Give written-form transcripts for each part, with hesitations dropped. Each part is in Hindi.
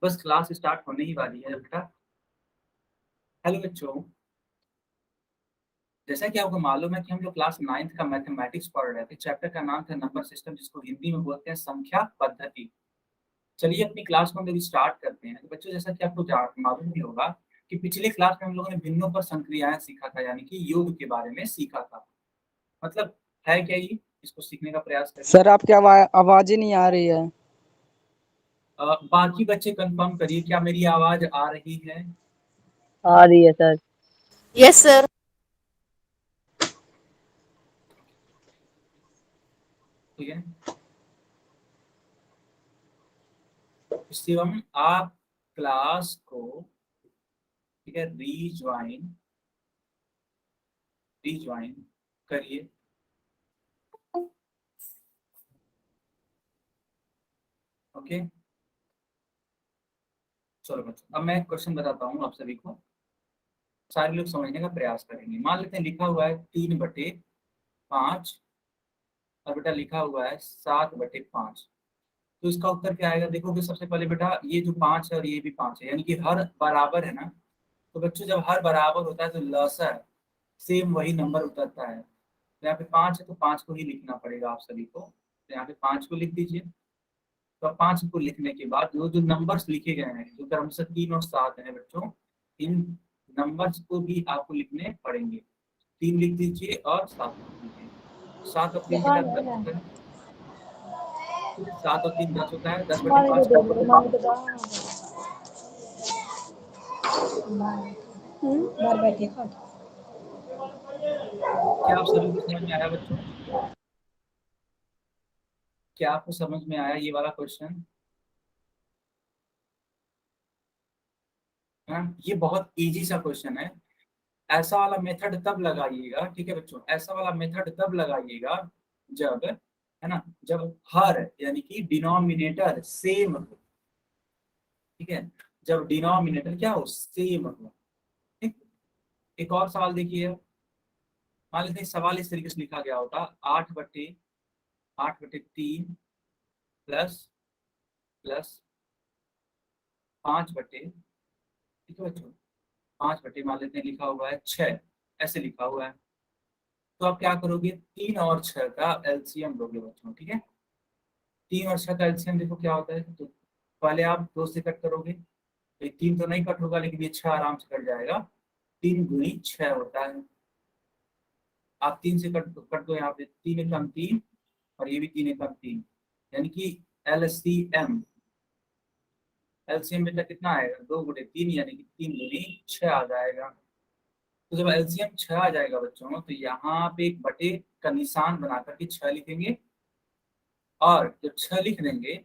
बस क्लास स्टार्ट होने ही वाली है बेटा। हेलो बच्चों, जैसा कि आपको मालूम है कि हम लोग क्लास 9th का मैथमेटिक्स पढ़ रहे थे। चैप्टर का नाम था नंबर सिस्टम, जिसको हिंदी में बोलते हैं संख्या पद्धति। चलिए अपनी क्लास को हम लोग स्टार्ट करते हैं। तो बच्चों, जैसा कि आपको मालूम भी होगा कि पिछले क्लास में हम लोगों ने भिन्नों पर संक्रियाएं सीखा था, यानी कि योग के बारे में सीखा था। मतलब है क्या ये, इसको सीखने का प्रयास करिए। सर आपकी आवाज ही नहीं आ रही है। बाकी बच्चे कंफर्म करिए, क्या मेरी आवाज आ रही है? आ रही है सर। Yes sir. ठीक है शिवम, आप क्लास को, ठीक है, रीज्वाइन रीज्वाइन करिए। ओके, चलो बच्चों, अब मैं एक क्वेश्चन बताता हूँ आप सभी को, सारे लोग समझने का प्रयास करेंगे। मान लेते हैं लिखा हुआ है 3/5 और बेटा लिखा हुआ है 7/5। तो इसका उत्तर क्या आएगा? देखोगे सबसे पहले बेटा, ये जो 5 है और ये भी 5 है, यानी कि हर बराबर है ना। तो बच्चों जब हर बराबर होता है तो लसर सेम वही नंबर उतरता है। तो यहाँ पे 5 है तो 5 को ही लिखना पड़ेगा आप सभी को। तो यहाँ पे 5 को लिख दीजिए। तो 5 को लिखने के बाद जो जो नंबर्स लिखे गए हैं, जो क्रमशः 3 और 7 है बच्चों, इन नंबर्स को भी आपको लिखने पड़ेंगे। 3 लिख दीजिए और 7 लिख दीजिए। 7 और 3 बेटा 10 होता है। 7 और 3 10 होता है। 10/5 क्या होगा बेटा? क्या आप सभी को समझ में आया बच्चों? क्या आपको समझ में आया ये वाला क्वेश्चन? ये बहुत इजी सा क्वेश्चन है। ऐसा वाला मेथड तब लगाइएगा, ठीक है बच्चों, ऐसा वाला मेथड तब लगाइएगा जब, है ना, जब हर यानी कि डिनोमिनेटर सेम हो। ठीक है, जब डिनोमिनेटर क्या हो, सेम हो। ठीक। एक और सवाल देखिए। मान लेते हैं सवाल इस तरीके से लिखा गया होता, 8/3 प्लस प्लस 5/, ठीक है बच्चों, 5/, मान लेते हैं लिखा हुआ है 6, ऐसे लिखा हुआ है। तो आप क्या करोगे, 3 और 6 का एलसीएम लोगे बच्चों। ठीक है, 3 और 6 का एलसीएम देखो क्या होता है। तो पहले आप 2 से कट करोगे, तो 3 तो नहीं कट होगा, लेकिन ये 6 आराम से कट जाएगा। 3 × 6 होता है। आप 3 से कट कट दो, यहाँ पे 3 एकम 3 और ये भी 3 एकम 3, यानी कि एलसीएम एलसीएम बेटा कितना आएगा, 2/3, यानी कि 3 × 6 आ जाएगा। तो जब एलसीएम 6 आ जाएगा बच्चों, तो यहाँ पे एक बटे का निशान बना करके 6 लिखेंगे। और जब 6 लिख देंगे,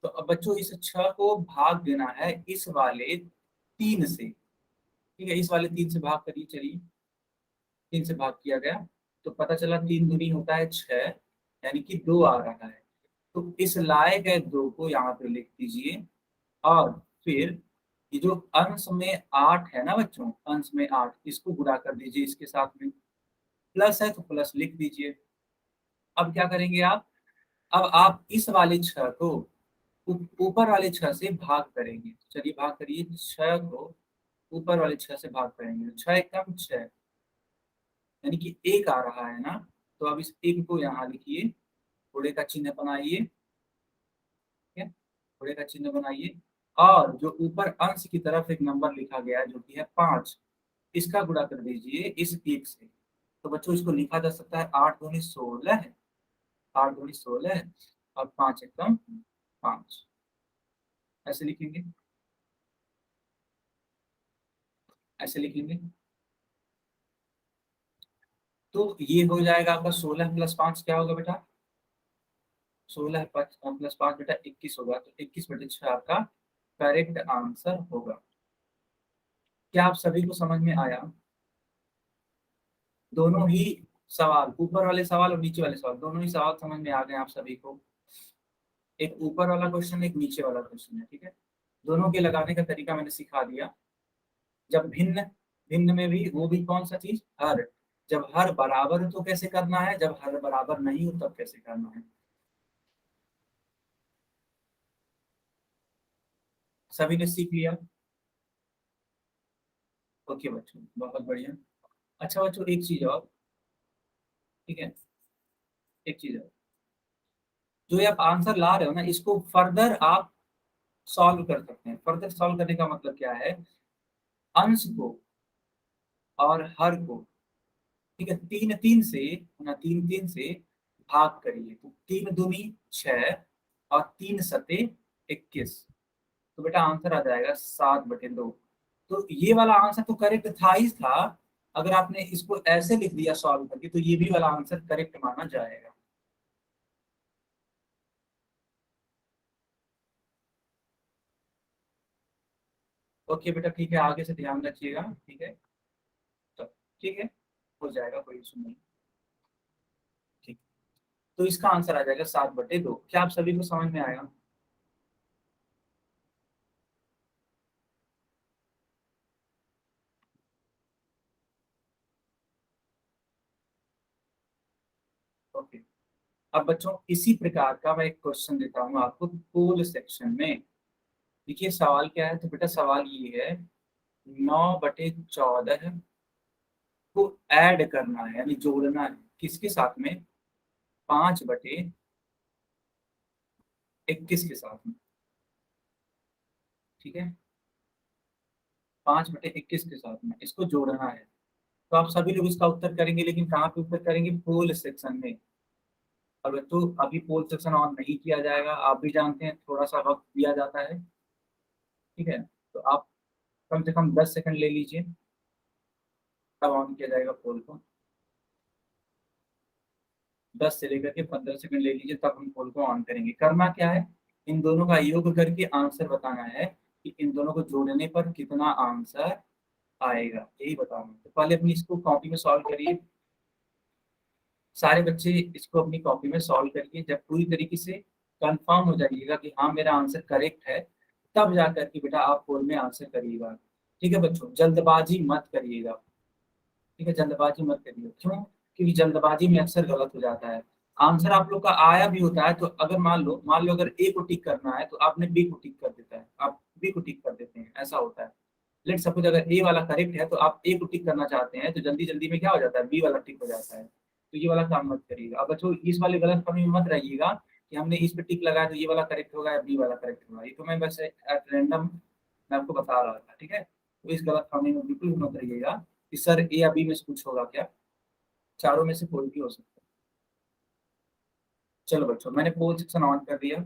तो अब बच्चों इस 6 को भाग देना है इस वाले 3 से। ठीक है, इस वाले 3 से भाग करिए। चलिए 3 से भाग किया गया, तो पता चला 3 दूनी होता है 6, यानी कि 2 आ रहा है। तो इस लाए गए 2 को यहाँ पे लिख दीजिए। और फिर ये जो अंश में 8 है ना बच्चों, अंश में 8, इसको गुणा कर दीजिए इसके साथ में। प्लस है तो प्लस लिख दीजिए। अब क्या करेंगे आप, अब आप इस वाले 6 को ऊपर वाले 6 से भाग करेंगे। चलिए भाग करिए, 6 को ऊपर वाले 6 से भाग करेंगे। 6 एकम 6, यानी कि 1 आ रहा है ना। तो अब इस 1 को यहाँ लिखिए, घोड़े का चिन्ह बनाइए। ठीक है, घोड़े का चिन्ह बनाइए। और जो ऊपर अंश की तरफ एक नंबर लिखा गया है जो कि है 5, इसका गुणा कर दीजिए इस 1 से। तो बच्चों इसको लिखा जा सकता है 8 दूनी 16 है, 8 दूनी 16 और 5 एकम 5, ऐसे लिखेंगे, ऐसे लिखेंगे। तो ये हो जाएगा आपका 16 + 5 क्या होगा बेटा, 16 + 5 बेटा 21 होगा। तो 21/6 आपका करेक्ट आंसर होगा। क्या आप सभी को समझ में आया? दोनों ही सवाल, ऊपर वाले सवाल और नीचे वाले सवाल, दोनों ही सवाल समझ में आ गए आप सभी को? एक ऊपर वाला क्वेश्चन, एक नीचे वाला क्वेश्चन है। ठीक है, दोनों के लगाने का तरीका मैंने सिखा दिया। जब भिन्न, भिन्न में भी वो भी कौन सा चीज, हर। जब हर बराबर हो तो कैसे करना है, जब हर बराबर नहीं हो तब कैसे करना है। सभी ने सीख लिया? ओके बच्चों, बहुत बढ़िया। अच्छा बच्चों, एक चीज और, ठीक है, एक चीज और, जो ये आप आंसर ला रहे हो ना, इसको फर्दर आप सॉल्व कर सकते हैं। फर्दर सॉल्व करने का मतलब क्या है? अंश को और हर को, ठीक है, तीन तीन से, ना तीन तीन से भाग करिए, तो तीन दूनी 6 और तीन सते 21, तो बेटा आंसर आ जाएगा 7/2। तो ये वाला आंसर तो करेक्ट था ही था। अगर आपने इसको ऐसे लिख दिया सॉल्व करके, तो ये भी वाला आंसर करेक्ट माना जाएगा। ओके बेटा, ठीक है, आगे से ध्यान रखिएगा, ठीक है। तो ठीक है, हो जाएगा, कोई इशू नहीं। ठीक, तो इसका आंसर आ जाएगा 7/2। क्या आप सभी को समझ में आया? ओके। अब बच्चों, इसी प्रकार का मैं एक क्वेश्चन देता हूँ आपको पूल सेक्शन में। देखिए सवाल क्या है, तो बेटा सवाल ये है, 9/14 को ऐड करना है, यानी जोड़ना है, किसके साथ में? 5/21 के साथ में, ठीक है। 5/21 के साथ में इसको जोड़ना है। तो आप सभी लोग इसका उत्तर करेंगे, लेकिन कहाँ पे उत्तर करेंगे? पोल सेक्शन में। और तो अभी पोल सेक्शन ऑन नहीं किया जाएगा, आप भी जानते हैं, थोड़ा सा वक्त दिया जाता है, ठीक है। तो आप कम से कम 10 सेकंड ले लीजिए, तब ऑन किया जाएगा पोल को। 10 से लेकर के 15 सेकंड ले लीजिए, तब हम पोल को ऑन करेंगे। करना क्या है? इन दोनों का योग करके आंसर बताना है कि इन दोनों को जोड़ने पर कितना आंसर आएगा, यही बताना है। तो पहले अपनी इसको कॉपी में सॉल्व करिए, सारे बच्चे इसको अपनी कॉपी में सॉल्व करिए। जब पूरी तरीके से कंफर्म हो जाइएगा कि हाँ मेरा आंसर करेक्ट है, तब जाकर के बेटा आप पोल में आंसर करिएगा। ठीक है बच्चों, जल्दबाजी मत करिएगा, ठीक है, जल्दबाजी मत करिए। क्यों? क्योंकि जल्दबाजी में अक्सर गलत हो जाता है। आंसर आप लोग का आया भी होता है, तो अगर मान लो अगर ए को टिक करना है, तो आपने बी को टिक कर देता है, आप बी को टिक कर देते हैं, ऐसा होता है। लेट सपोज अगर ए वाला करेक्ट है, तो आप ए को टिक करना चाहते हैं, तो जल्दी जल्दी में क्या हो जाता है? बी वाला टिक हो जाता है। तो ये वाला काम मत करिएगा। अब बच्चों, इस वाले गलत फहमी में मत रहिएगा कि हमने इस पे टिक लगाया तो ये वाला करेक्ट होगा या बी वाला करेक्ट होगा। ये तो मैं बस एट रैंडम मैं आपको बता रहा था, ठीक है। तो इस गलत फहमी में बिल्कुल भी मत रहिएगा कि सर ए या बी में से कुछ होगा क्या। चारों में से कोई भी हो सकता है। चलो बच्चों, मैंने पोल सेक्शन ऑन कर दिया।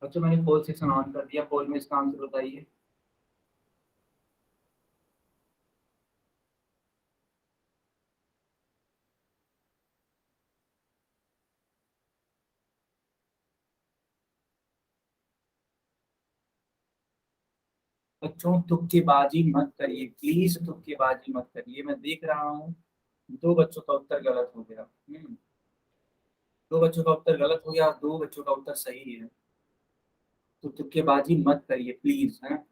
बच्चों मैंने पोल सेक्शन ऑन कर दिया, पोल में इसका आंसर बताइए। बच्चों तुक्केबाजी मत करिए, प्लीज तुक्केबाजी मत करिए। मैं देख रहा हूँ दो बच्चों का उत्तर गलत हो गया। दो बच्चों का उत्तर गलत हो गया और दो बच्चों का उत्तर सही है। तो तुक्केबाजी मत करिए प्लीज, है।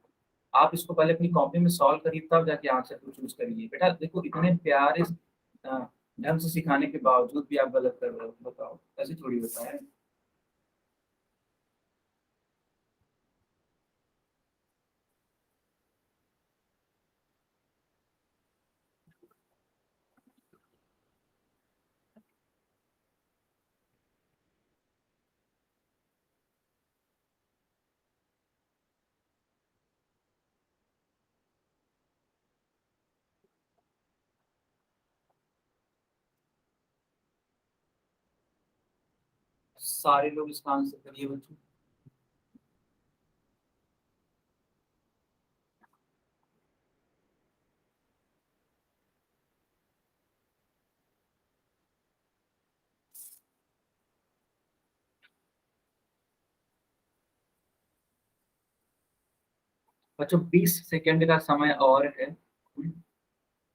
आप इसको पहले अपनी कॉपी में सॉल्व करिए, तब जाके आंसर को चूज करिए। बेटा देखो, इतने प्यारे ढंग से सिखाने के बावजूद भी आप गलत कर रहे हो, बताओ ऐसे थोड़ी होता है। सारे लोग इसका आंसर करिए बच्चों। बच्चों 20 सेकंड का समय और है।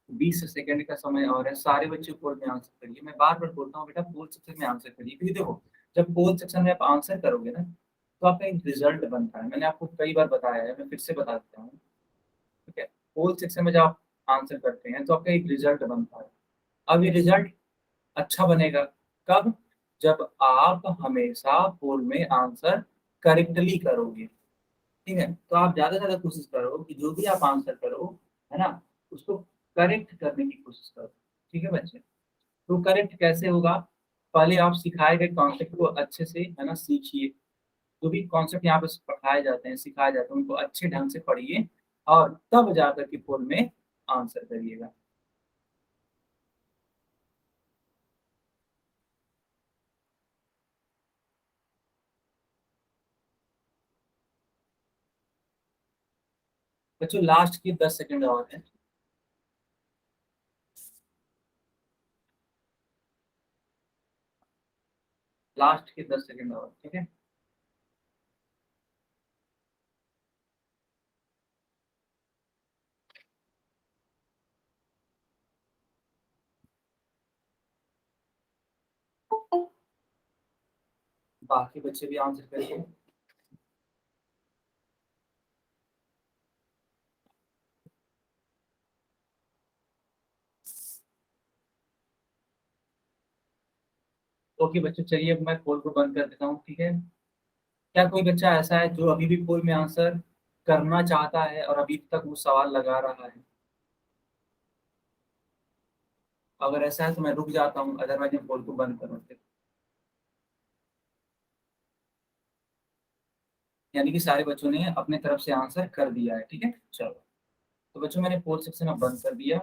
20 सेकंड का समय और है, सारे बच्चे पोल में आंसर करिए। मैं बार बार बोलता हूँ बेटा, पोल सेक्शन में आंसर करिए, क्योंकि देखो जब पोल सेक्शन में आप आंसर करोगे ना, तो आपका एक रिजल्ट बनता है। मैंने आपको कई बार बताया है, मैं फिर से बता देता हूँ, ठीक है। पोल सेक्शन में जब आप आंसर करते हैं तो आपका एक रिजल्ट बनता है। अब ये रिजल्ट अच्छा बनेगा कब? जब आप हमेशा पोल में आंसर करेक्टली करोगे। ठीक है, तो आप ज्यादा से ज्यादा कोशिश करो कि जो भी आप आंसर करो, है ना, उसको करेक्ट करने की कोशिश करो। ठीक है बच्चे, तो करेक्ट कैसे होगा? पहले आप सिखाए गए कॉन्सेप्ट को अच्छे से, है ना, सीखिए। जो भी कॉन्सेप्ट यहाँ पे पढ़ाए जाते हैं, सिखाए जाते हैं, उनको अच्छे ढंग से पढ़िए और तब जाकर के पोल में आंसर करिएगा। बच्चों लास्ट की 10 सेकंड और है। लास्ट के 10 सेकंड और, ठीक है। बाकी बच्चे भी आंसर करिए। ओके बच्चों, चलिए अब मैं पोल को बंद कर देता हूँ, ठीक है। क्या कोई बच्चा ऐसा है जो अभी भी पोल में आंसर करना चाहता है और अभी तक वो सवाल लगा रहा है? अगर ऐसा है तो मैं रुक जाता हूँ, अदरवाइज मैं पोल को बंद करूँ फिर। यानी कि सारे बच्चों ने अपने तरफ से आंसर कर दिया है, ठीक है। चलो, तो बच्चों मैंने पोल सेक्शन में बंद कर दिया।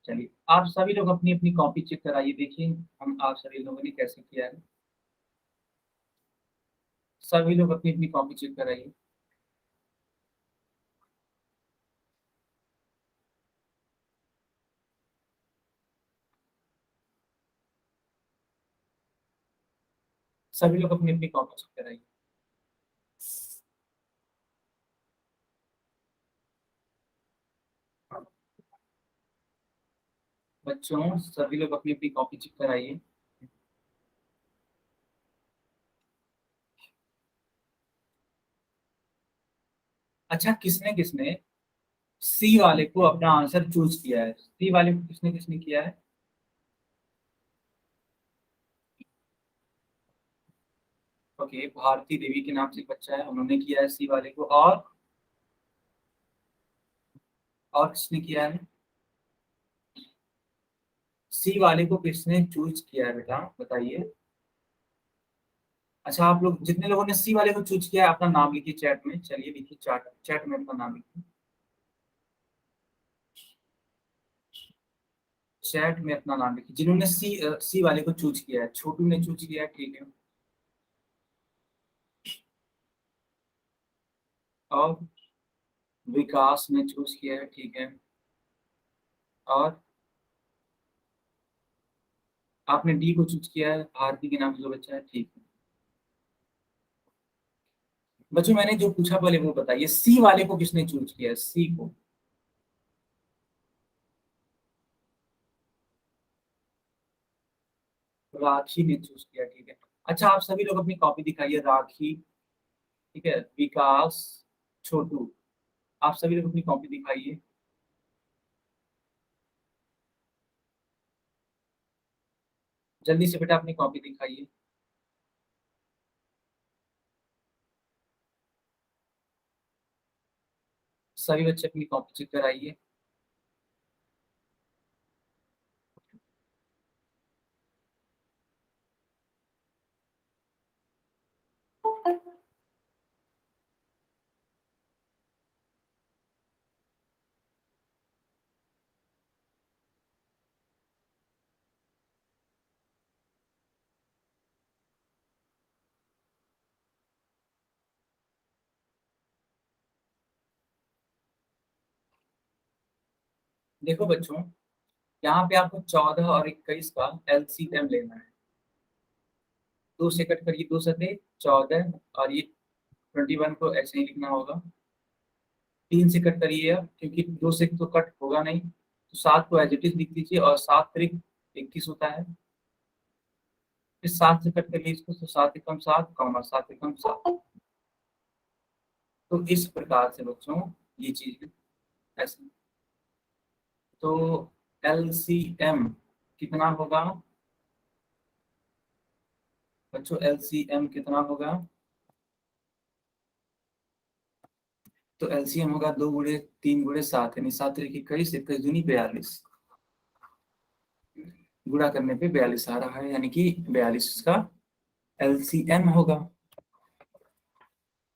चलिए, आप सभी लोग अपनी अपनी कॉपी चेक कराइए, देखिए हम आप सभी लोगों ने कैसे किया है। सभी लोग अपनी अपनी कॉपी चेक कराइए। सभी लोग अपनी अपनी कॉपी चेक कराइए। बच्चों सभी लोग अपनी अपनी कॉपी चेक कराइए। अच्छा, किसने किसने सी वाले को अपना आंसर चूज किया है? सी वाले को किसने किसने किया है? ओके, भारती देवी के नाम से एक बच्चा है, उन्होंने किया है सी वाले को। और किसने किया है? सी वाले को किसने चूज किया है बेटा, बताइए। अच्छा, आप लोग जितने लोगों ने सी वाले को चूज किया है अपना नाम लिखिए चैट में। चलिए लिखिए, चैट चैट में अपना नाम लिखिए। चैट में अपना नाम लिखिए जिन्होंने सी वाले को चूज किया है। छोटू ने चूज किया है, ठीक है। और विकास ने चूज किया है, ठीक है। और आपने डी को चूज किया है, भारती के नाम से जो बच्चा है, ठीक है। बच्चों मैंने जो पूछा पहले वो बताइए, सी वाले को किसने चूज किया है? सी को। राखी ने चूज किया, ठीक है। अच्छा, आप सभी लोग अपनी कॉपी दिखाइए। राखी, ठीक है, विकास, छोटू, आप सभी लोग अपनी कॉपी दिखाइए। जल्दी से बेटा अपनी कॉपी दिखाइए। सभी बच्चे अपनी कॉपी चेक कराइए। देखो बच्चों, यहाँ पे आपको 14 और 21 का एलसीएम लेना है। 2 से कट करिए, 2 सते 14, और ये 21 को ऐसे ही लिखना होगा। 3 से कट करिए अब, क्योंकि 2 से तो कट होगा नहीं, तो 7 को एज इट इज लिख दीजिए। और 7 त्रिक 21 होता है। फिर 7 से कट करिए इसको, तो 7 एकम 7, 7 एकम 7। तो इस प्रकार से बच्चों ये चीज ऐसे। तो एलसीएम कितना होगा बच्चों? एलसीएम कितना होगा? तो एलसीएम होगा 2 गुणे 3 गुणे 7, यानी 7 3 21, 21 दूनी 42। गुणा करने पे 42 आ रहा है, यानी कि 42 का एलसीएम होगा।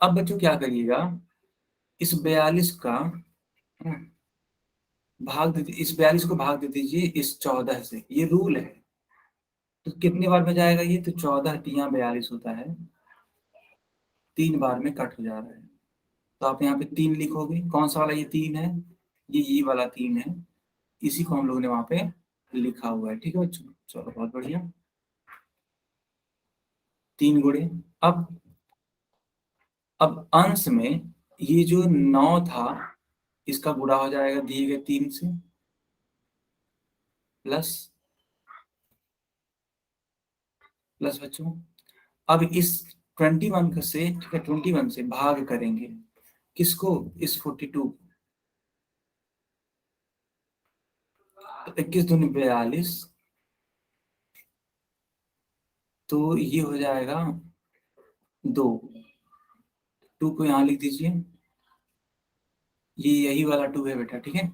अब बच्चों क्या करिएगा, इस 42 का भाग दे, इस 42 को भाग दे दीजिए इस 14 से, ये रूल है। तो कितने बार में जाएगा ये? तो 14 तिया 42 होता है, 3 बार में कट हो जा रहा है। तो आप यहाँ पे 3 लिखोगे। कौन सा वाला ये 3 है? ये वाला 3 है। इसी को हम लोगों ने वहां पे लिखा हुआ है। ठीक है बच्चों, चलो बहुत बढ़िया। 3 गुणे। अब अब अंश में ये जो 9 था, इसका गुणा हो जाएगा दिए गए 3 से, प्लस प्लस बच्चों। अब इस 21 का से, ठीक है, 21 से भाग करेंगे किसको? इस 42। तो 21 दूनी 42, तो ये हो जाएगा 2। 2 को यहाँ लिख दीजिए, ये यही वाला 2 है बेटा, ठीक है।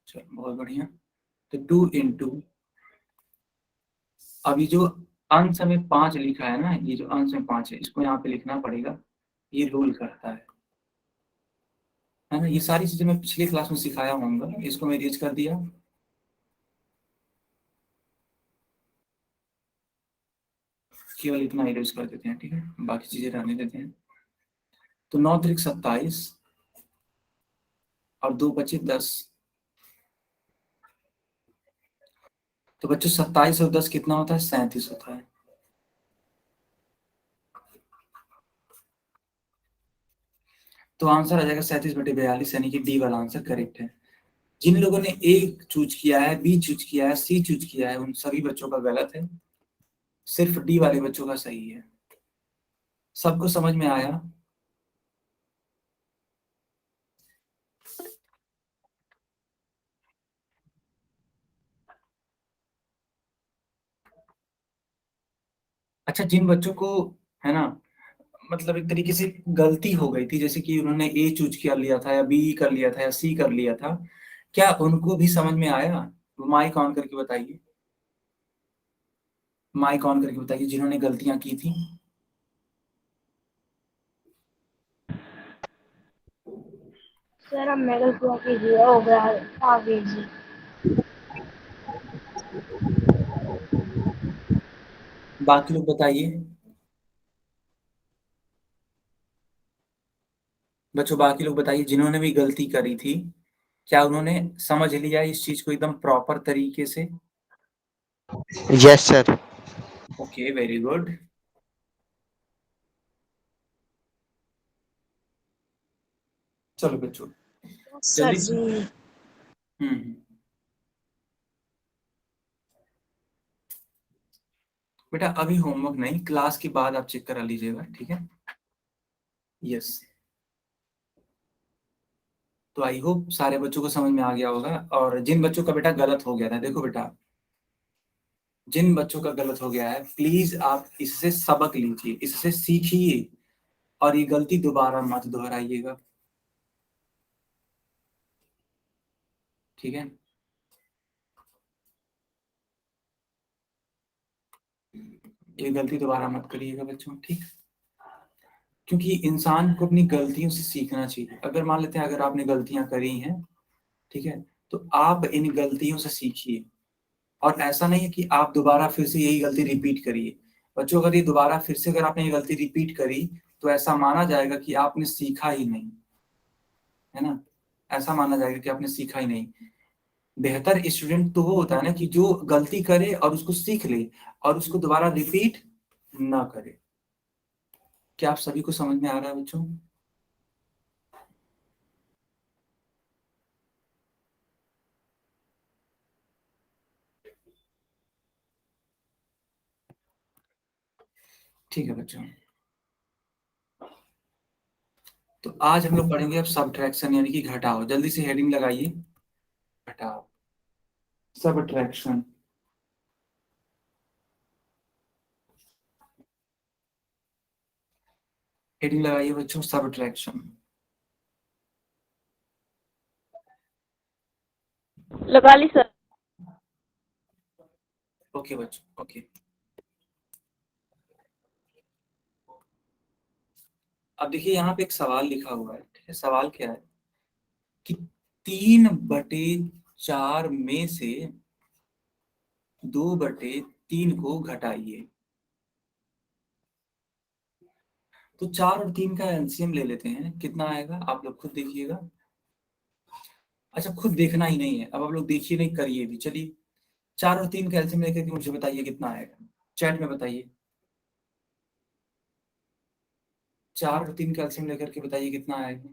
चलो बहुत बढ़िया। तो 2 इंटू, अभी जो अंश में 5 लिखा है ना, ये जो अंश में 5 है, इसको यहाँ पे लिखना पड़ेगा। ये रूल करता है ना। ये सारी चीजें मैं पिछले क्लास में सिखाया होऊंगा, इसको मैं रीच कर दिया। केवल इतना इरेज कर देते हैं, ठीक है, बाकी चीजें रहने देते हैं। तो 9 त्रिक 27 और 2 बचे 10। तो बच्चों 27 और 10 कितना होता है? 37 होता है। तो आंसर आ जाएगा 37/42, यानी कि डी वाला आंसर करेक्ट है। जिन लोगों ने ए चूज किया है, बी चूज किया है, सी चूज किया है, उन सभी बच्चों का गलत है। सिर्फ डी वाले बच्चों का सही है। सबको समझ में आया? अच्छा, जिन बच्चों को, है ना, मतलब एक तरीके से गलती हो गई थी, जैसे कि उन्होंने ए चूज कर लिया था या बी कर लिया था या सी कर लिया था, क्या उनको भी समझ में आया? माइक ऑन करके बताइए, माइक ऑन करके बताइए जिन्होंने गलतियां की थी। सर अब मेरे को कीजिए, हो गया आगे जी। बाकी लोग बताइए बच्चों, बाकी लोग बताइए जिन्होंने भी गलती करी थी, क्या उन्होंने समझ लिया इस चीज को एकदम प्रॉपर तरीके से? Yes sir. Okay, very good. चलो बच्चों सर जल्दी से। जी। हम्म। बेटा अभी होमवर्क नहीं, क्लास के बाद आप चेक करा लीजिएगा, ठीक है। यस। तो आई होप सारे बच्चों को समझ में आ गया होगा। और जिन बच्चों का बेटा गलत हो गया था, देखो बेटा, जिन बच्चों का गलत हो गया है, प्लीज आप इससे सबक लीजिए, इससे सीखिए, और ये गलती दोबारा मत दोहराइएगा, ठीक है। ये गलती दोबारा मत करिएगा बच्चों, ठीक। क्योंकि इंसान को अपनी गलतियों से सीखना चाहिए। अगर मान लेते हैं अगर आपने गलतियां करी हैं, ठीक है, तो आप इन गलतियों से सीखिए। और ऐसा नहीं है कि आप दोबारा फिर से यही गलती रिपीट करिए। बच्चों अगर ये दोबारा फिर से अगर आपने ये गलती रिपीट करी, तो ऐसा माना जाएगा कि आपने सीखा ही नहीं, है ना। ऐसा माना जाएगा कि आपने सीखा ही नहीं। बेहतर स्टूडेंट तो वो होता है ना कि जो गलती करे और उसको सीख ले और उसको दोबारा रिपीट ना करे। क्या आप सभी को समझ में आ रहा है बच्चों? ठीक है बच्चों। तो आज हम लोग पढ़ेंगे अब सबट्रैक्शन यानी कि घटाव। जल्दी से हेडिंग लगाइए, घटाव, सबट्रैक्शन। हेडिंग लगाइए बच्चों, सबट्रैक्शन। लगा ली सर। ओके बच्चों, ओके। अब देखिए यहाँ पे एक सवाल लिखा हुआ है, ठीक है। सवाल क्या है कि 3/4 में से 2/3 को घटाइए। तो 4 और 3 का एलसीएम ले लेते हैं, कितना आएगा आप लोग खुद देखिएगा। अच्छा, खुद देखना ही नहीं है, अब आप लोग देखिए नहीं, करिए भी। चलिए 4 और 3 का एलसीएम लेकर के मुझे बताइए कितना आएगा, चैट में बताइए। 4 और 3 का एलसीएम लेकर के बताइए कितना आएगा।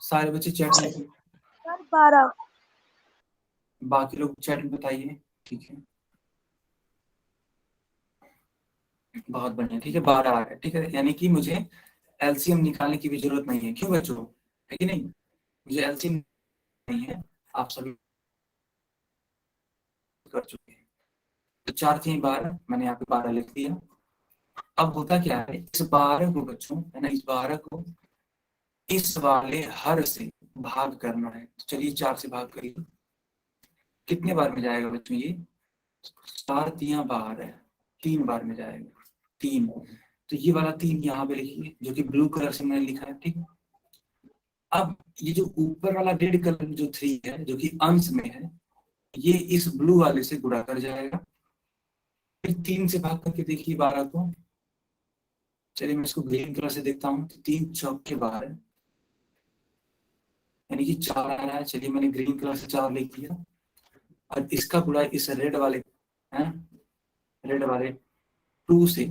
सारे बच्चे चैट में, सर 12। बाकी लोग चैट में बताइए, ठीक है। बहुत बढ़िया, ठीक है, 12 आ गया, ठीक है। यानी कि मुझे एलसीएम निकालने की भी जरूरत नहीं है, क्यों बच्चों, है कि नहीं। मुझे एलसीएम नहीं है, आप सभी कर चुके हैं। तो 4 3 12, मैंने यहाँ पे 12 लिख दिया। अब होता क्या है, इस 12 को बच्चों, है ना, इस 12 को इस वाले हर से भाग करना है। तो चलिए 4 से भाग करिए, कितने बार में जाएगा बच्चों ये, 4 3 12 है, 3 बार में जाएगा, 3। तो ये वाला 3 यहाँ पे लिखिए, जो कि ब्लू कलर से मैंने लिखा है, ठीक। अब ये जो ऊपर वाला रेड कलर जो 3 है, जो कि अंश में है, ये इस ब्लू वाले से गुणा कर जाएगा। फिर 3 से भाग करके देखिए 12 को। चलिए मैं इसको ग्रीन कलर से देखता हूँ, तो 3 चौके 12, यानी कि 4 आ रहा है। चलिए मैंने ग्रीन कलर से 4 लिख दिया, और इसका गुणा इस रेड वाले, है, रेड वाले 2 से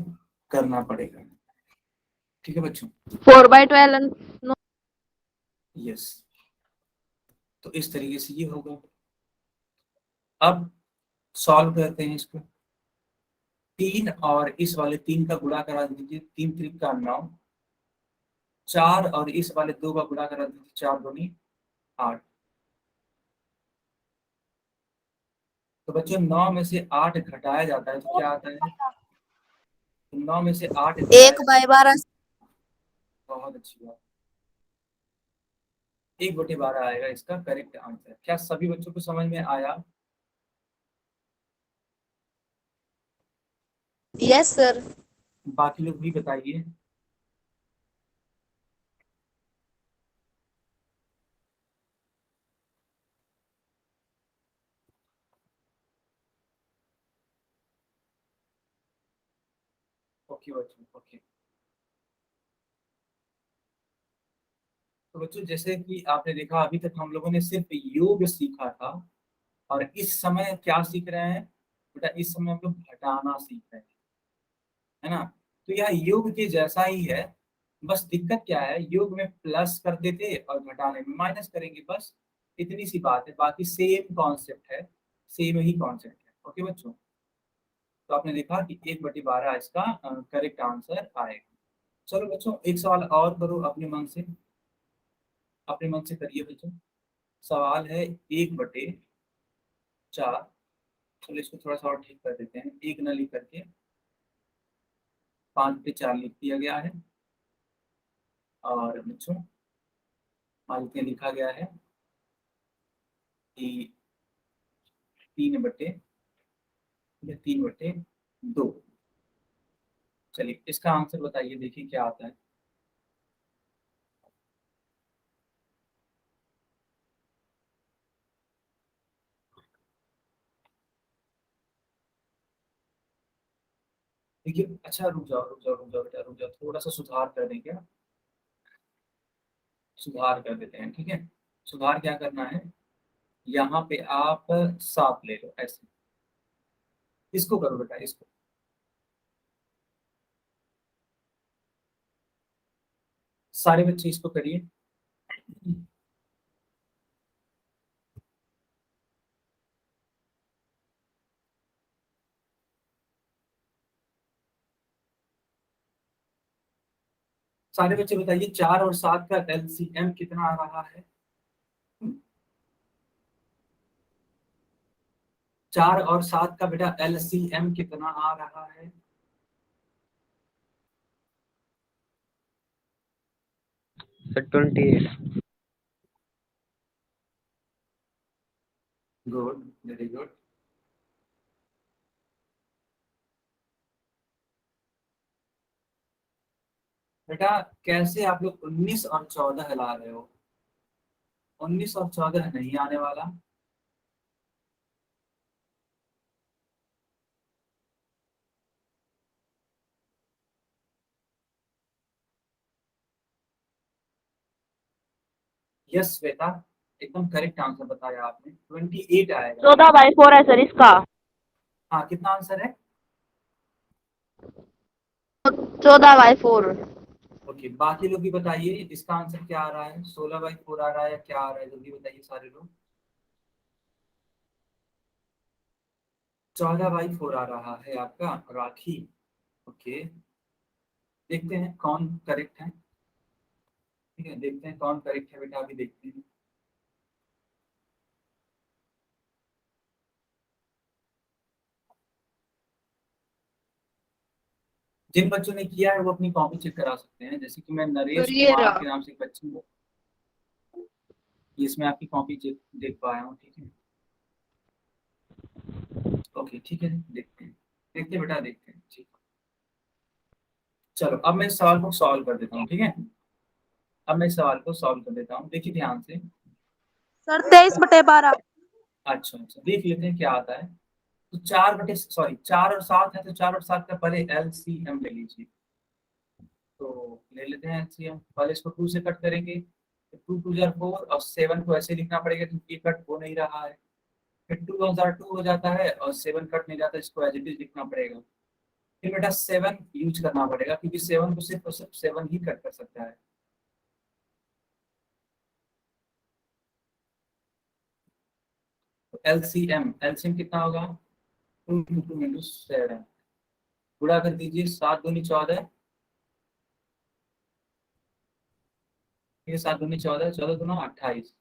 करना पड़ेगा, ठीक है बच्चों। 4/12। यस, तो इस तरीके से ये होगा। अब सॉल्व करते हैं इसको। 3 और इस वाले 3 का गुणा करा दीजिए, 3 3 का 9। 4 और इस वाले 2 का गुणा करा दीजिए, 4 दूनी 8। तो बच्चों 9 में से 8 घटाया जाता है तो क्या आता है, तो 9 में से 8 घटाया, 1/12। बहुत अच्छी बात, 1/12 आएगा इसका करेक्ट आंसर। क्या सभी बच्चों को समझ में आया। Yes sir. बाकी लोग भी बताइए। ओके बच्चों, ओके। तो बच्चों जैसे कि आपने देखा, अभी तक हम लोगों ने सिर्फ योग सीखा था, और इस समय क्या सीख रहे हैं बेटा, इस समय हम लोग घटाना सीख रहे हैं, है ना। तो यह योग के जैसा ही है, बस दिक्कत क्या है, योग में प्लस कर देते और घटाने में माइनस करेंगे, बस इतनी सी बात है। बाकी सेम कॉन्सेप्ट है, सेम ही कॉन्सेप्ट है, ओके बच्चों। तो आपने देखा कि 1/12 इसका करेक्ट आंसर आएगा। चलो बच्चों एक सवाल और करो अपने मन से, अपने मन से करिए बच्चों। सवाल है 1/4। चलो इसको थोड़ा सा और ठीक कर देते हैं, 1 न लिख करके 5/4 लिख दिया गया है। और बच्चों आगे लिखा गया है कि 3/2। चलिए इसका आंसर बताइए, देखिए क्या आता है। देखिए, अच्छा रुक जाओ रुक जाओ रुक जाओ बेटा, रुक जाओ, थोड़ा सा सुधार कर दें क्या, सुधार कर देते हैं, ठीक है। सुधार क्या करना है, यहाँ पे आप 7 ले लो ऐसे, इसको करो बेटा, इसको। सारे बच्चे इसको करिए। सारे बच्चे बताइए 4 और 7 का एलसीएम कितना आ रहा है? 4 और 7 का बेटा एलसीएम कितना आ रहा है? Sir, 28. Good, very good. बेटा कैसे आप लोग 19 और 14 ला रहे हो? 19 और 14 नहीं आने वाला। यस बेटा, एकदम करेक्ट आंसर बताया आपने, 28 आएगा। 14/4 है सर इसका। हाँ, कितना आंसर है? 14/4। ओके, बाकी लोग भी बताइए इसका आंसर क्या आ रहा है? 16/4 आ रहा है या क्या आ रहा है? जल्दी बताइए सारे लोग। 14/4 आ रहा है आपका राखी। ओके, देखते हैं कौन करेक्ट है। ठीक है, देखते हैं कौन करेक्ट है बेटा, अभी देखते हैं। जिन बच्चों ने किया है वो अपनी कॉपी चेक करा सकते हैं, जैसे कि मैं नरेश कुमार के नाम से एक बच्ची हूँ, इसमें आपकी कॉपी चेक देख पाया हूँ। ठीक है, ओके ठीक है, देखते हैं, देखते हैं बेटा, देखते हैं। ठीक, चलो अब मैं इस सवाल को सॉल्व कर देता हूँ। ठीक है, अब मैं इस सवाल को सॉल्व कर देता हूँ, देखिए ध्यान से। सर 23/12। अच्छा अच्छा, देख लेते हैं क्या आता है। तो 4 और 7 है, तो 4 और 7 का पहले एलसीएम ले लीजिए। तो ले लेते हैं एलसीएम, पहले इसको 2 से कट करेंगे, तो 2 2 4 और 7 को ऐसे लिखना पड़ेगा क्योंकि कट हो नहीं रहा है। फिर 2 2 हो जाता है और 7 कट नहीं जाता, इसको एज इट इज लिखना पड़ेगा। फिर बेटा 7 यूज करना पड़ेगा क्योंकि 7 को सिर्फ और सिर्फ 7 ही कट कर सकता है। तो एलसीएम एलसीएम कितना होगा? 2 × 2 × 7 गुणा कर दीजिए, 7 दूनी 14, ये 7 दूनी 14, 14 दूना 28।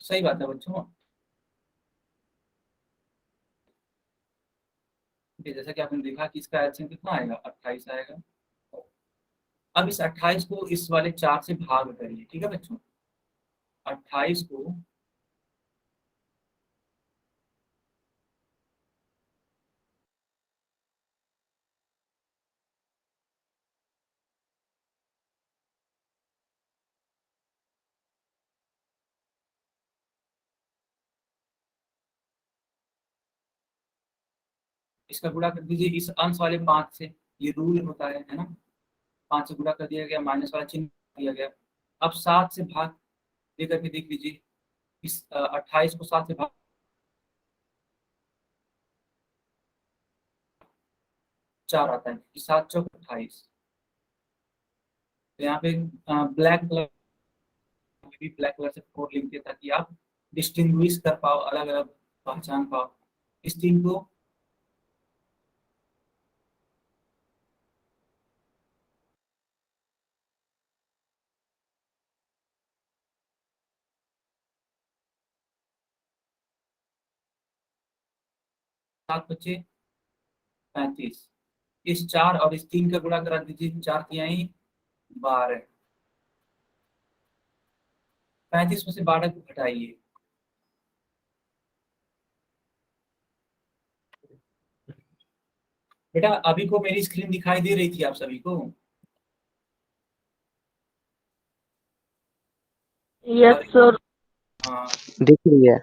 सही बात है बच्चों। ठीक है, जैसा कि आपने देखा कि इसका एलसीएम कितना आएगा? 28 आएगा। अब इस 28 को इस वाले 4 से भाग करिए। ठीक है बच्चों, 28 को इसका गुणा कर दीजिए इस अंश वाले 5 से, ये रूल होता है ना। 5 से गुणा कर दिया गया, माइनस वाला चिन्ह दिया गया। अब 7 से भाग दे करके देख लीजिए, इस 28 को 7 से भाग 4 आता है, 7 चौक 28। तो यहाँ पे ब्लैक कलर, भी ब्लैक कलर से 4 लिख दिया ताकि आप डिस्टिंग्विश कर पाओ, अलग अलग पहचान पाओ इस 3 को। सात बच्चे 35, इस 4 और इस 3 का गुणा करा दीजिए, 4 तिहाई 12, 35 में से 12 को घटाइए। बेटा अभी को मेरी स्क्रीन दिखाई दे रही थी आप सभी को? Yes sir. हाँ, दिख रही है।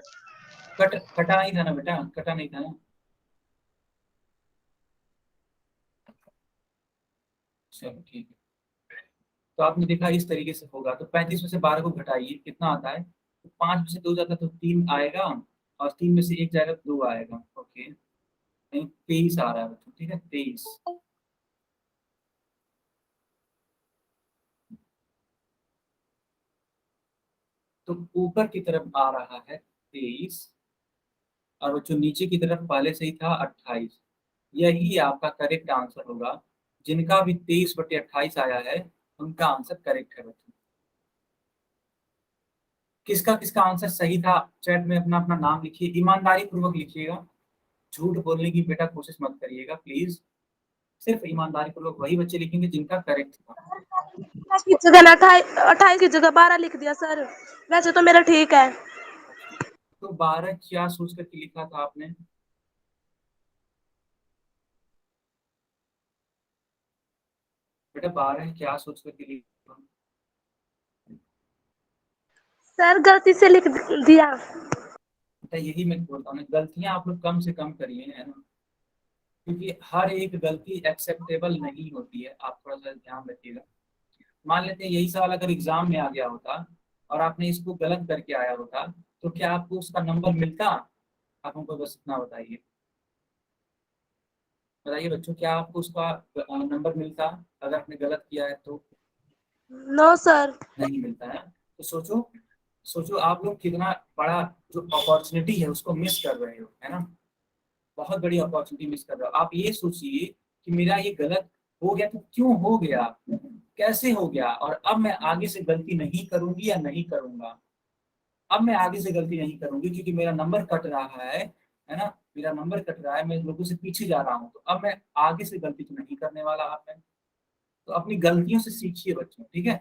कटा नहीं था ना बेटा, कटा नहीं था ना। चलो ठीक है, तो आपने देखा इस तरीके से होगा। तो 35 में से 12 को घटाइए, कितना आता है? तो 5 में से 2 जाता तो 3 आएगा, और 3 में से 1 जाएगा तो 2 आएगा। ओके, नहीं 23 आ रहा है बच्चों। ठीक है, 23। तो ऊपर की तरफ आ रहा है 23, और जो नीचे की तरफ पहले से ही था 28। यही आपका करेक्ट आंसर होगा, जिनका भी 23/28 आया है उनका आंसर करेक्ट है बच्चों। किसका किसका आंसर सही था चैट में अपना अपना नाम लिखिए, ईमानदारी पूर्वक लिखिएगा, झूठ बोलने की बेटा कोशिश मत करिएगा प्लीज। सिर्फ ईमानदारी पूर्वक वही बच्चे लिखेंगे जिनका करेक्ट था। की जगह 28 की जगह 12 लिख दिया सर, वैसे तो मेरा ठीक है। तो 12 क्या सोच करके लिखा था आपने? बेटा 12 क्या सोच करके लिखा? सर गलती से लिख दिया। बेटा यही मैं बोलता हूँ, गलतियां आप लोग कम से कम करिए, है ना, क्योंकि हर एक गलती एक्सेप्टेबल नहीं होती है, आप थोड़ा सा ध्यान रखिएगा। मान लेते हैं यही सवाल अगर एग्जाम में आ गया होता और आपने इसको गलत करके आया होता, तो क्या आपको उसका नंबर मिलता? आप हमको बस इतना बताइए, बताइए बच्चों, क्या आपको उसका नंबर मिलता अगर आपने गलत किया है तो? No sir. नहीं मिलता है। तो सोचो, सोचो आप लोग कितना बड़ा जो अपॉर्चुनिटी है उसको मिस कर रहे हो, है ना, बहुत बड़ी अपॉर्चुनिटी मिस कर रहे हो। आप ये सोचिए कि मेरा ये गलत हो गया तो क्यों हो गया, कैसे हो गया, और अब मैं आगे से गलती नहीं करूंगी या नहीं करूंगा। अब मैं आगे से गलती नहीं करूंगी क्योंकि मेरा नंबर कट रहा है ना, मेरा नंबर कट रहा है, मैं लोगों से पीछे जा रहा हूँ, तो अब मैं आगे से गलती तो नहीं करने वाला। आप में तो अपनी गलतियों से सीखिए बच्चों, ठीक है,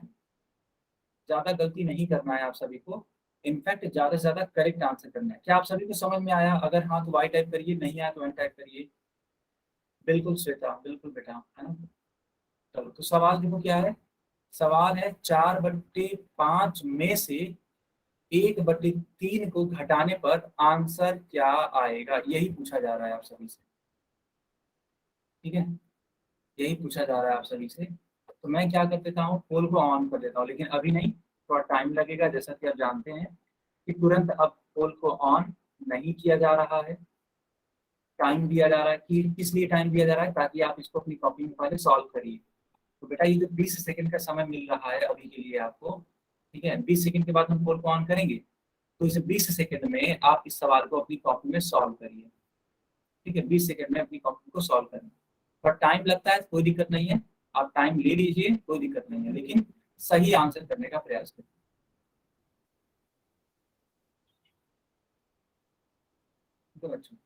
ज्यादा गलती नहीं करना है आप सभी को, इनफैक्ट ज्यादा से ज्यादा करेक्ट आंसर करना है। क्या आप सभी को समझ में आया? अगर हाँ तो वाई टाइप करिए, नहीं आया तो वन टाइप करिए। बिल्कुल श्वेता, बिल्कुल बेटा, है ना। चलो तो सवाल देखो क्या है। सवाल है 4/5 में से 1/3 को घटाने पर आंसर क्या आएगा, यही पूछा जा रहा है आप सभी से, ठीक है, यही पूछा जा रहा है आप सभी से। तो मैं क्या कर देता हूँ, पोल को ऑन कर देता हूँ, लेकिन अभी नहीं, थोड़ा टाइम लगेगा, जैसा कि आप जानते हैं कि तुरंत अब पोल को ऑन नहीं किया जा रहा है। टाइम दिया जा रहा है, कि किस लिए टाइम दिया जा रहा है, ताकि आप इसको अपनी कॉपी में पहले सॉल्व करिए। तो बेटा ये जो 20 सेकंड का समय मिल रहा है अभी के लिए आपको, ठीक है, 20 सेकंड के बाद हम पोल को ऑन करेंगे, तो इस 20 सेकंड में आप इस सवाल को अपनी कॉपी में सॉल्व करिए, ठीक है, 20 सेकंड में अपनी कॉपी को सॉल्व करें। पर टाइम लगता है कोई दिक्कत नहीं है, आप टाइम ले लीजिए, कोई दिक्कत नहीं है, लेकिन सही आंसर करने का प्रयास करें। ठीक है बच्चों,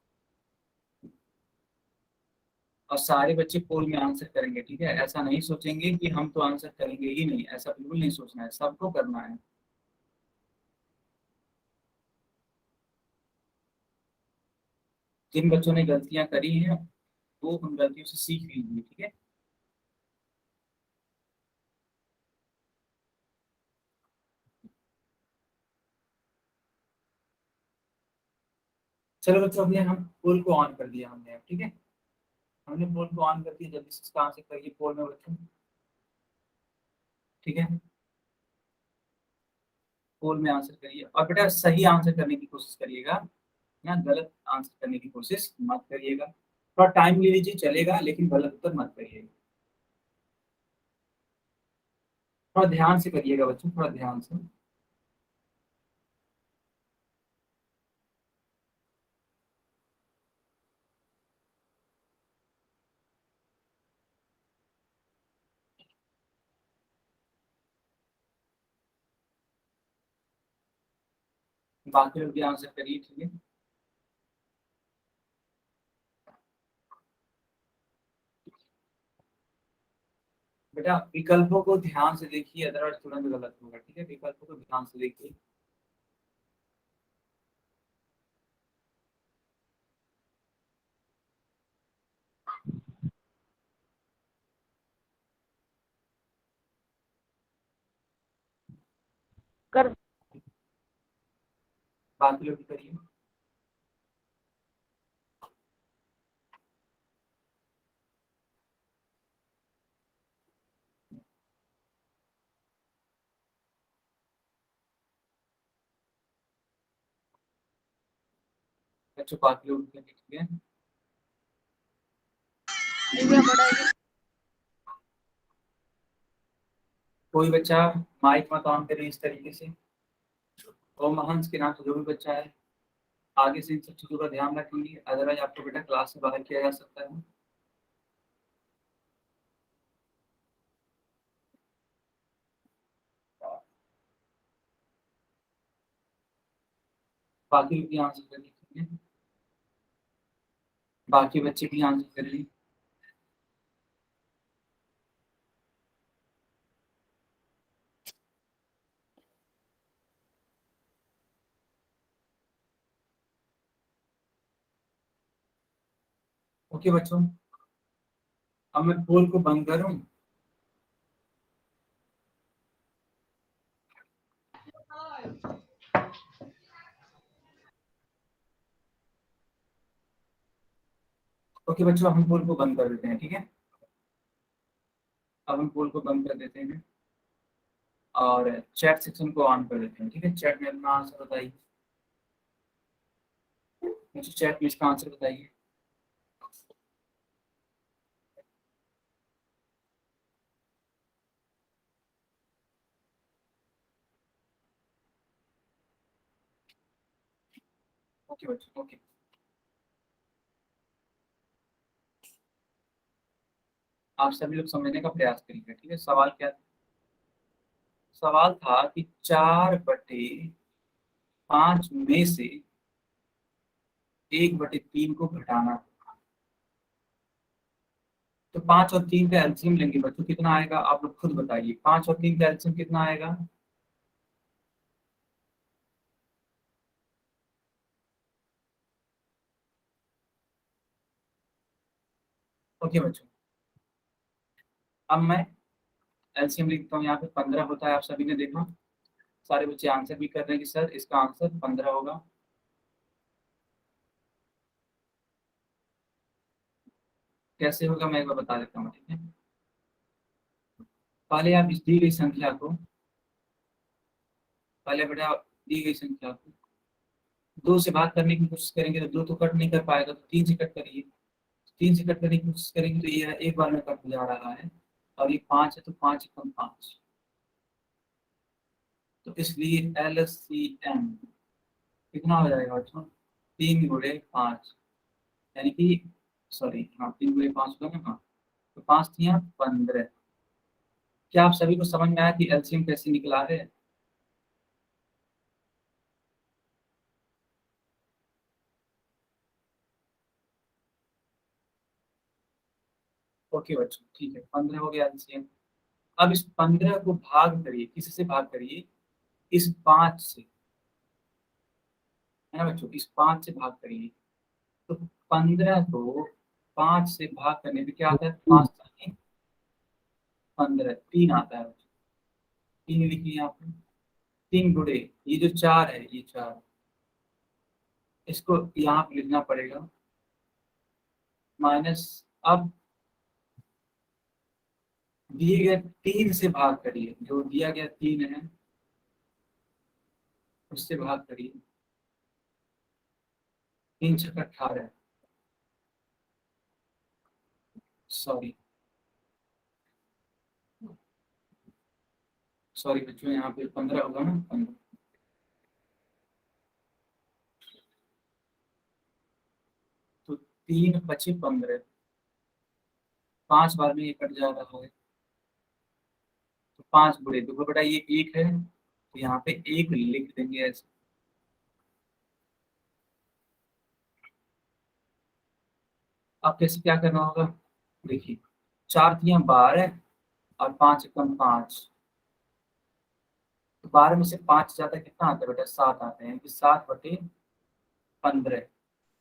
और सारे बच्चे पोल में आंसर करेंगे, ठीक है, ऐसा नहीं सोचेंगे कि हम तो आंसर करेंगे ही नहीं, ऐसा बिल्कुल नहीं सोचना है, सबको करना है। जिन बच्चों ने गलतियां करी हैं वो उन गलतियों से सीख लीजिए, ठीक है। चलो बच्चों, अभी हम पोल को ऑन कर दिया हमने अब, ठीक है, हमने पोल को ऑन कर दिया, जल्दी से इसका आंसर करिए पोल में बच्चों, ठीक है, पोल में आंसर करिए, और बेटा सही आंसर करने की कोशिश करिएगा, ना गलत आंसर करने की कोशिश मत करिएगा। थोड़ा टाइम ले लीजिए चलेगा, लेकिन गलत उत्तर मत करिएगा। थोड़ा ध्यान से करिएगा बच्चों, थोड़ा ध्यान से। बाकी लोग भी आंसर करिए, ठीक है। बेटा विकल्पों को ध्यान से देखिए, अदरवाइज तुरंत गलत होगा, ठीक है, विकल्पों को ध्यान से देखिए। कर बाकी लोग भी करिए। बच्चों बाकी लोग भी करिए, ठीक है। कोई बच्चा माइक मत ऑन करे इस तरीके से, ओम हंस के नाम से जो भी बच्चा है, आगे से इन सब चीजों का ध्यान रखेंगे, अदरवाइज आपको बेटा क्लास से बाहर किया जा सकता है। बाकी भी आंसर कर लिखेंगे, बाकी बच्चे भी आंसर कर लिए। ओके बच्चों, अब मैं पोल को बंद करूं। ओके बच्चों, हम पोल को बंद कर देते हैं, ठीक है। अब हम पोल को बंद कर देते हैं और चैट सेक्शन को ऑन कर देते हैं, ठीक है। चैट में अपना आंसर बताइए, मुझे चैट में इसका आंसर बताइए। ओके बच्चों, ओके। आप सभी लोग समझने का प्रयास करिए, ठीक है। सवाल क्या था? सवाल था कि 4/5 में से 1/3 को घटाना। तो 5 और 3 का एलसीएम लेंगे बच्चों, कितना आएगा आप लोग खुद बताइए। 5 और 3 का एलसीएम कितना आएगा? ओके बच्चों, अब मैं एलसीएम लिखता हूँ। यहाँ पे 15 होता है, आप सभी ने देखा। सारे बच्चे आंसर भी कर रहे हैं कि सर इसका आंसर 15 होगा। कैसे होगा मैं एक बार बता देता हूँ, ठीक है। पहले आप इस दी गई संख्या को, पहले बेटा दी गई संख्या को 2 से भाग करने की कोशिश करेंगे तो 2 तो कट नहीं कर पाएगा, तो 3 से कट करिए। 3 से कट करने की कोशिश करेंगे तो ये एक बार में कट जा रहा है, और ये 5 है तो 5 कम 5, तो इसलिए LCM कितना हो जाएगा बच्चों? 3 × 5, यानी कि सॉरी, हाँ 3 × 5 होगा ना, हाँ। तो 5 3 15। क्या आप सभी को समझ में आया कि एलसीएम कैसे निकला है? ओके बच्चों, ठीक है, 15 हो गया एलसीएम। अब इस 15 को भाग करिए, किसी से भाग करिए? इस 5 से, है ना बच्चों, इस 5 से भाग करिए। तो 15 को 5 से भाग करने पे क्या आता है? 5 15, 3 आता है। 3 लिखिए यहाँ पे। 3 × ये जो 4 है, ये 4, इसको यहाँ पे लिखना पड़ेगा माइनस। अब दिए गए 3 से भाग करिए, जो दिया गया 3 है उससे भाग करिए। 3 × 18, सॉरी सॉरी बच्चों, यहाँ पे 15 होगा ना, 15। तो 3 × 5 = 15, 5 बार में ये कट जा रहा है, तो 5 × देखो बेटा ये 1 है, तो यहाँ पे 1 लिख देंगे ऐसे। अब कैसे क्या करना होगा? देखिए, 4 × 12 और 5 × 5, तो 12 में से 5 ज्यादा कितना आता है बेटा? 7 आते हैं, 7/15।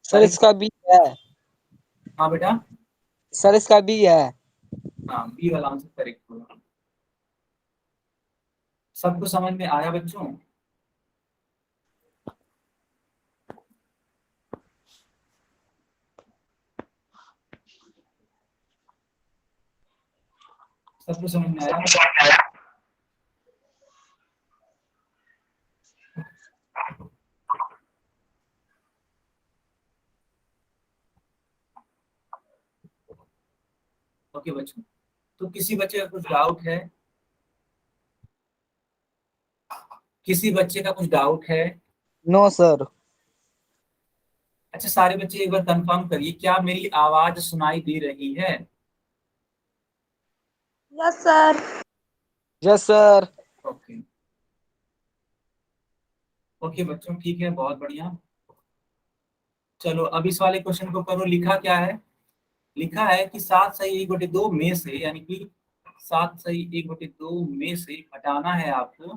सर इसका बी है। हाँ बेटा, सर इसका बी है। हाँ बी वाला आंसर करेक्ट होगा। सबको समझ में आया बच्चों? सबको समझ में आया? ओके बच्चों, तो किसी बच्चे का कुछ डाउट है? किसी बच्चे का कुछ डाउट है? No sir. अच्छा, सारे बच्चे एक बार कंफर्म करिए, क्या मेरी आवाज सुनाई दे रही है? Yes sir. Yes sir. Okay. Okay बच्चों, ठीक है, बहुत बढ़िया। चलो अब इस वाले क्वेश्चन को करो। लिखा क्या है? लिखा है कि 7/1/2 में से, यानी कि 7/1/2 में से घटाना है आपको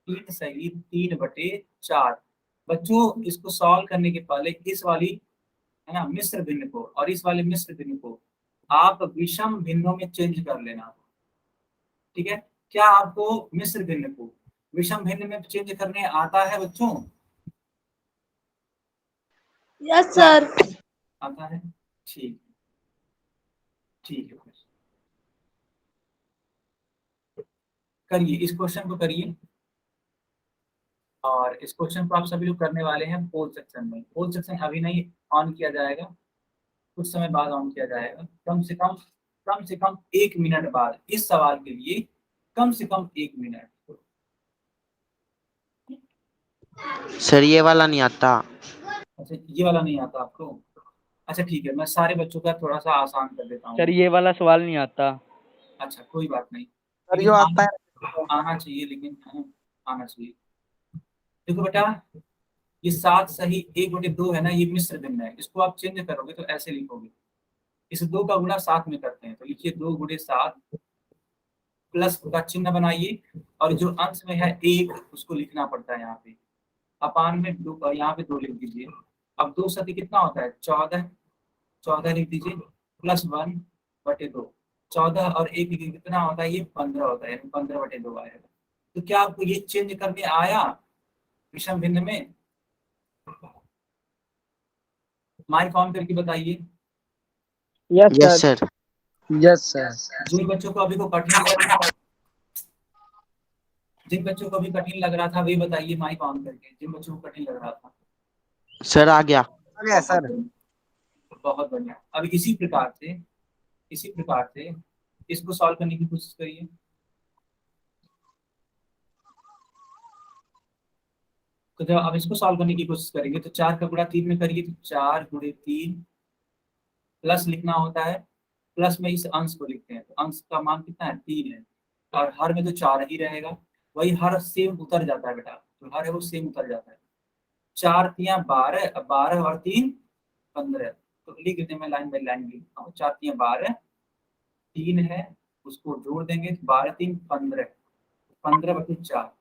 3/3/4। बच्चों इसको सॉल्व करने के पहले इस वाली, है ना, मिश्र भिन्न को और इस वाले मिश्र भिन्न को आप विषम भिन्नों में चेंज कर लेना। ठीक है? क्या आपको मिश्र भिन्न को विषम भिन्न में चेंज करने आता है बच्चों? यस क्या सर। आता है? ठीक, ठीक है, करिए इस क्वेश्चन को करिए। और इस क्वेश्चन को आप सभी लोग करने वाले हैं पोल सेक्शन में। पोल सेक्शन अभी नहीं ऑन किया जाएगा, कुछ समय बाद ऑन किया जाएगा। कम से कम 1 मिनट बाद इस सवाल के लिए, कम से कम 1 मिनट। सर ये वाला नहीं आता। अच्छा, ये वाला नहीं आता आपको? अच्छा ठीक है, मैं सारे बच्चों का थोड़ा सा आसान कर देता सर हूँ। ये वाला सवाल नहीं आता। अच्छा कोई बात नहीं, सर लेकिन जो आता है आना चाहिए, लेकिन आना चाहिए। देखो बेटा, ये 7/1/2 है ना, ये मिश्र भिन्न है। इसको आप चेंज करोगे तो ऐसे लिखोगे, इस 2 का गुणा 7 में करते हैं तो लिखिए 2 × 7, प्लस का चिन्ह बनाइए, और जो अंश में है 1 उसको लिखना पड़ता है यहाँ पे। अपान में 2, यहाँ पे 2 लिख दीजिए। अब 2 सती कितना होता है? 14, 14 लिख दीजिए, +1/2। 14 और 1 कितना होता है? ये 15 होता है, यानी 15/2 आएगा। तो क्या आपको ये चेंज करने आया विषम भिन्न में? माइक ऑन करके बताइए। Yes yes sir. Sir. Yes sir. जिन बच्चों को अभी को कठिन लग रहा था, जिन बच्चों को अभी कठिन लग रहा था वे बताइए माइक ऑन करके, जिन बच्चों को कठिन लग रहा था। सर आ गया। आ गया सर। बहुत बढ़िया। अब इसी प्रकार से इसको सॉल्व करने की कोशिश करिए। तो जब आप इसको सॉल्व करने की कोशिश करेंगे तो 4 का गुणा 3 में करिए, तो 4 × 3, प्लस लिखना होता है, प्लस में इस अंश को लिखते हैं, तो अंश का मान कितना है? 3 है। और हर में तो 4 ही रहेगा, वही हर सेम उतर जाता है बेटा, तो हर है वो सेम उतर जाता है। 4×3 12, 12 और 3 15। तो लिख देते हैं, मैं लाइन बाई लाइन लिखता हूँ। 4×3 12, 3 है, उसको जोड़ देंगे, 12×3 15, 15/4।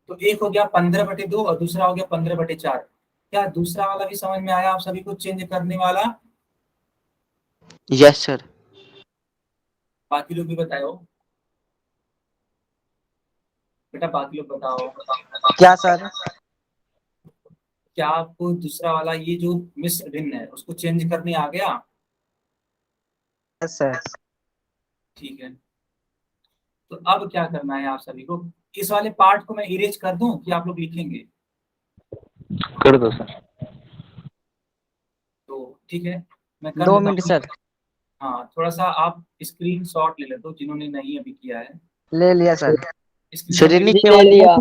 तो एक हो गया 15/2 और दूसरा हो गया 15/4। क्या दूसरा वाला भी समझ में आया आप सभी को, चेंज करने वाला? Yes sir. बाकी लोग भी बताओ बेटा, बाकी लोग बताओ। क्या सर? क्या आपको दूसरा वाला ये जो मिश्र भिन्न है उसको चेंज करने आ गया? Yes sir. ठीक है, तो अब क्या करना है आप सभी को? इस वाले पार्ट को मैं इरेज कर दूं कि आप लोग लिखेंगे? कर दो सर। तो ठीक है, मैं कर 2 देता मिनट हूँ। सर। हाँ, थोड़ा सा आप स्क्रीन शॉट ले लेते हो जिन्होंने नहीं अभी किया है। ले लिया सर। स्क्रीन सर ये शॉट नीचे ले वाले लिया।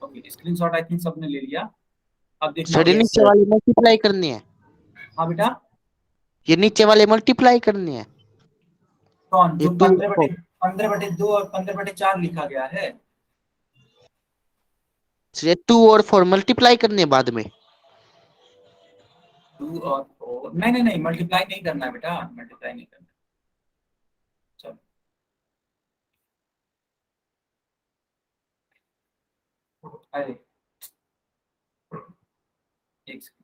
Okay, screen shot I think सबने ले लिया। अब देखना सर ये होगा। नीचे वाले मल्टीप्लाई करनी है। हाँ बेटा, ये नीचे वाले मल्टीप्लाई करनी है। कौन ये जो 2 15/2 और 15/4 लिखा गया है? सर ये 2 और 4 मल्टीप्लाई करनी है बाद में। 2 और 4, नहीं नहीं नहीं, मल्टीप्लाई नहीं करना है बेटा, मल्टीप्लाई नहीं करना। चलो, अरे एक सेकंड।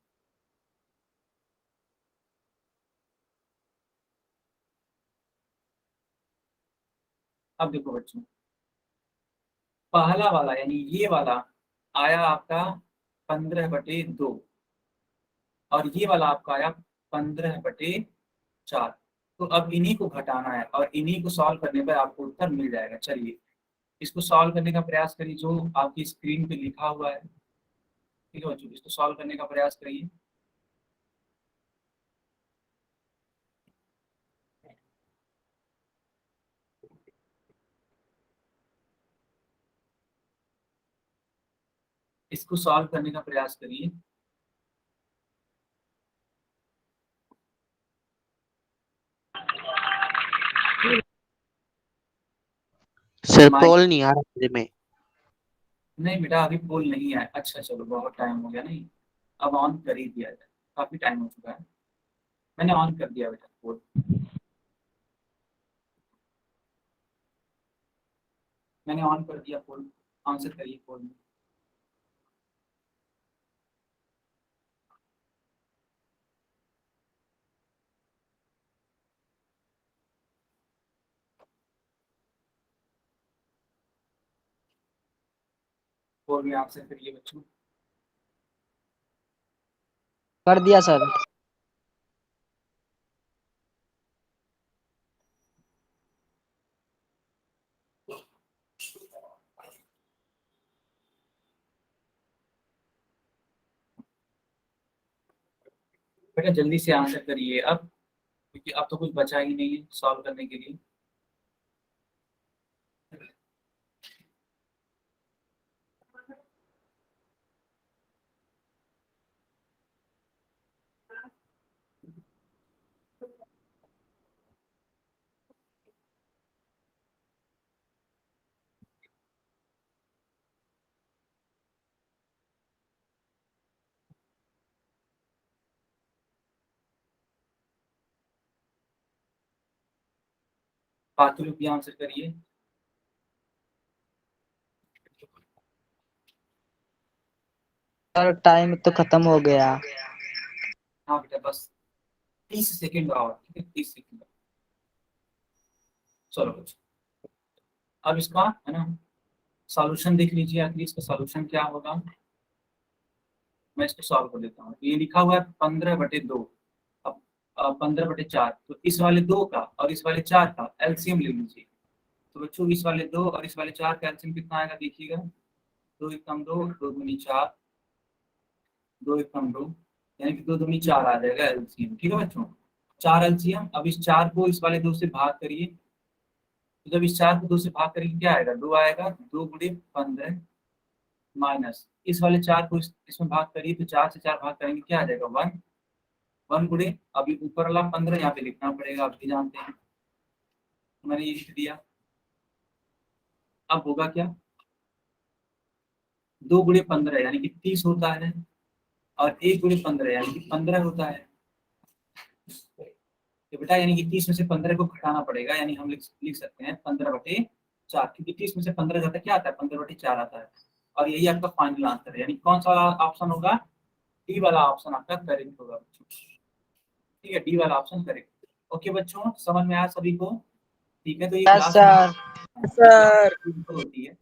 अब देखो बच्चों, पहला वाला यानी ये वाला आया आपका 15/2, और ये वाला आपका आया 15/4। तो अब इन्हीं को घटाना है और इन्हीं को सॉल्व करने पर आपको उत्तर मिल जाएगा। चलिए इसको सॉल्व करने का प्रयास करिए, जो आपकी स्क्रीन पे लिखा हुआ है। ठीक है बच्चों, इसको सॉल्व करने का प्रयास करिए। इसको सॉल्व करने का प्रयास करिए। सर माइक पोल नहीं आ रहा मेरे में। नहीं बेटा अभी पोल नहीं है। अच्छा चलो बहुत टाइम हो गया, नहीं अब ऑन कर ही दिया जाए, काफी टाइम हो चुका है। मैंने ऑन कर दिया बेटा पोल। मैंने ऑन कर दिया पोल, आंसर करिए पोल में। पोल में आंसर करिए बच्चों। कर दिया सर। बेटा जल्दी से आंसर करिए अब, क्योंकि अब तो कुछ बचा ही नहीं है सॉल्व करने के लिए। पातुल भी आंसर करिए। सर टाइम तो खत्म हो गया। हाँ बेटा बस 30 सेकेंड और, ठीक है 30 सेकेंड। चलो बच्चों अब इसका है ना सॉल्यूशन देख लीजिए, आखिर इसका सॉल्यूशन क्या होगा। मैं इसको सॉल्व कर देता हूँ। ये लिखा हुआ है 15/2। अब 15/4, तो इस वाले 2 का और इस वाले 4 का एलसीएम ले लीजिए। तो बच्चों इस वाले 2 और इस वाले 4 का एलसीएम कितना आएगा देखिएगा। 2 एकम 2, 2 दूनी 4, 2 एकम 2, यानी कि 2 दूनी 4 आ जाएगा एलसीएम। ठीक है बच्चों, 4 एलसीएम। अब इस 4 को इस वाले 2 से भाग करिए, तो जब इस 4 को 2 से भाग करेंगे क्या आएगा, 2 आएगा। 2 गुणे 15 माइनस इस वाले 4 को इसमें भाग करिए, तो 4 से 4 भाग करेंगे क्या आ जाएगा 1। 1 गुणे अभी ऊपर वाला 15 यहाँ पे लिखना पड़ेगा, आप भी जानते हैं, तो मैंने ये लिख दिया। अब होगा क्या, 2 गुणे 15 यानी कि 30 होता है, और 1 गुणे 15 यानी कि 15 होता है। तो बेटा यानी कि 30 में से 15 को घटाना पड़ेगा, यानी हम लिख सकते हैं 15/4, क्योंकि 30 में से 15 जाता है क्या आता है 15/4 आता है। और यही आपका फाइनल आंसर है, यानी कौन सा वाला ऑप्शन होगा, डी वाला ऑप्शन आपका करेक्ट होगा बच्चों। ठीक है, डी वाला ऑप्शन करेक्ट। ओके बच्चों, समझ में आया सभी को। ठीक है, तो ये यस क्लास सर। सर होती है।